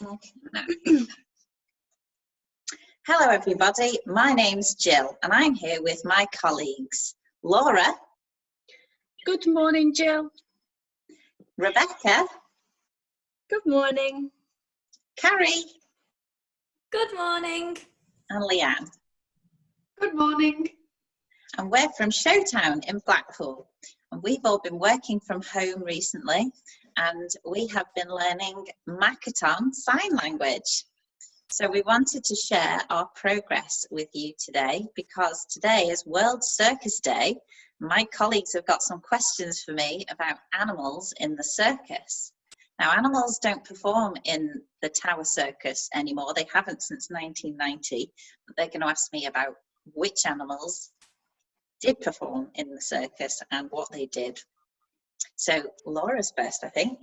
Okay. Hello everybody, my name's Jill and I'm here with my colleagues Laura. Good morning, Jill. Rebecca. Good morning. Carrie. Good morning. And Leanne. Good morning. And we're from Showtown in Blackpool. And we've all been working from home recently and we have been learning Makaton sign language. So we wanted to share our progress with you today because today is World Circus Day. My colleagues have got some questions for me about animals in the circus. Now, animals don't perform in the Tower Circus anymore. They haven't since 1990, but they're going to ask me about which animals did perform in the circus and what they did. So Laura's first, I think.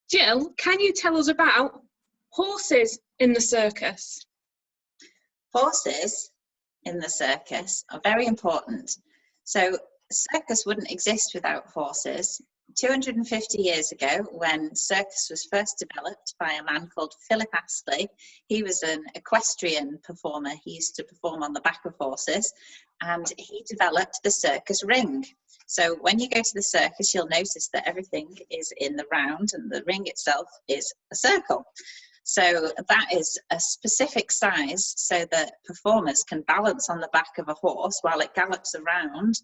Jill, can you tell us about horses in the circus? Horses in the circus are very important. So a circus wouldn't exist without horses. 250 years ago, when circus was first developed by a man called Philip Astley, he was an equestrian performer. He used to perform on the back of horses, and he developed the circus ring. So when you go to the circus, you'll notice that everything is in the round and the ring itself is a circle. So that is a specific size so that performers can balance on the back of a horse while it gallops around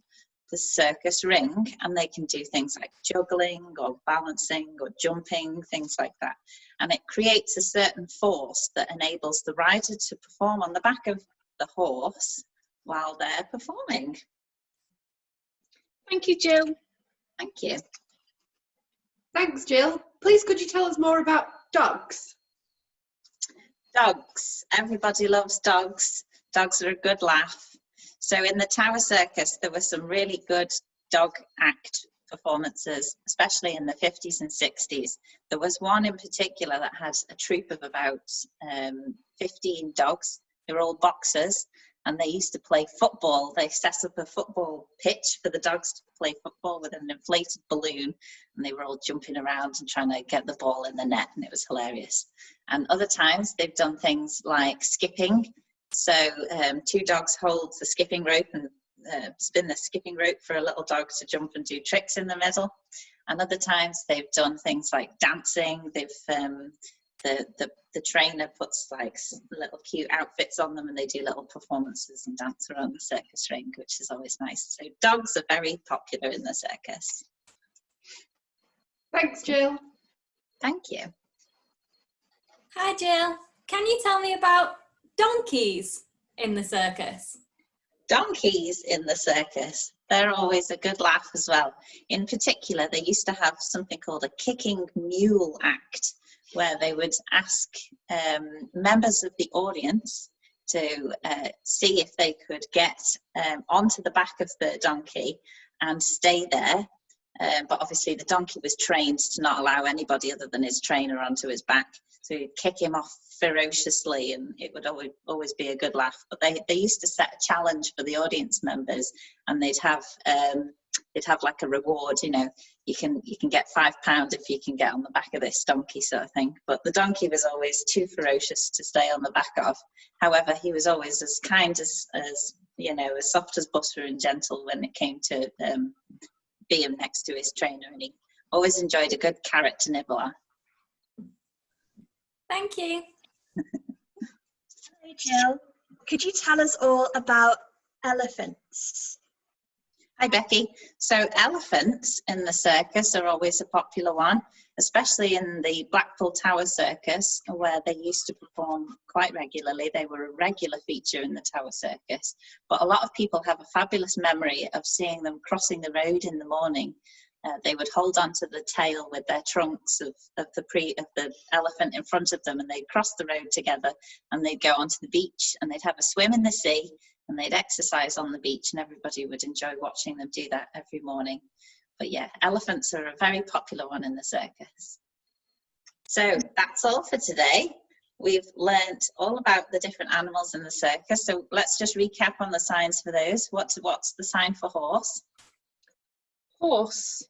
the circus ring, and they can do things like juggling or balancing or jumping, things like that. And it creates a certain force that enables the rider to perform on the back of the horse while they're performing. Thank you, Jill. Thank you. Thanks, Jill. Please could you tell us more about dogs? Dogs. Everybody loves dogs. Dogs are a good laugh. So in the Tower Circus, there were some really good dog act performances, especially in the 50s and 60s. There was one in particular that had a troupe of about 15 dogs. They were all boxers and they used to play football. They set up a football pitch for the dogs to play football with an inflated balloon, and they were all jumping around and trying to get the ball in the net, and it was hilarious. And other times they've done things like skipping. So two dogs hold the skipping rope and spin the skipping rope for a little dog to jump and do tricks in the middle. And other times they've done things like dancing. They've the trainer puts like little cute outfits on them and they do little performances and dance around the circus ring, which is always nice. So dogs are very popular in the circus. Thanks, Jill. Thank you. Hi, Jill. Can you tell me about donkeys in the circus? Donkeys in the circus, they're always a good laugh as well. In particular, they used to have something called a kicking mule act, where they would ask members of the audience to see if they could get onto the back of the donkey and stay there. But obviously the donkey was trained to not allow anybody other than his trainer onto his back. So he'd kick him off ferociously and it would always be a good laugh. But they used to set a challenge for the audience members, and they'd have like a reward, you know, you can get £5 if you can get on the back of this donkey, sort of thing. But the donkey was always too ferocious to stay on the back of. However, he was always as kind as you know, as soft as butter and gentle when it came to being next to his trainer, and he always enjoyed a good carrot to nibble on. Thank you. Hi, Jill. Could you tell us all about elephants? Hi, Becky. So elephants in the circus are always a popular one, especially in the Blackpool Tower Circus, where they used to perform quite regularly. They were a regular feature in the Tower Circus, but a lot of people have a fabulous memory of seeing them crossing the road in the morning. They would hold onto the tail with their trunks of the elephant in front of them, and they'd cross the road together, and they'd go onto the beach, and they'd have a swim in the sea, and they'd exercise on the beach, and everybody would enjoy watching them do that every morning. But yeah, elephants are a very popular one in the circus. So that's all for today. We've learnt all about the different animals in the circus. So let's just recap on the signs for those. What's the sign for horse? Horse.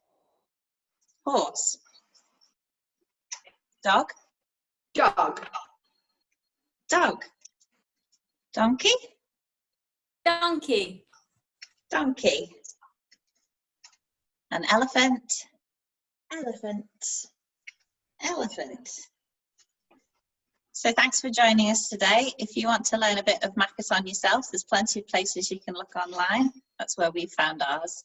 Horse. Dog? Dog. Dog. Donkey. Donkey. Donkey. An elephant. Elephant. Elephant. So thanks for joining us today. If you want to learn a bit of Makaton yourself, there's plenty of places you can look online. That's where we found ours.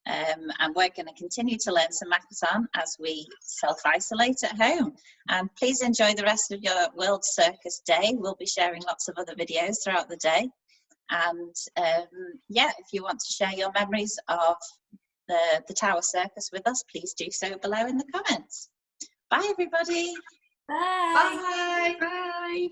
And we're going to continue to learn some Makaton as we self-isolate at home. And please enjoy the rest of your World Circus Day. We'll be sharing lots of other videos throughout the day. And yeah, if you want to share your memories of the Tower Circus with us, please do so below in the comments. Bye, everybody. Bye. Bye. Bye.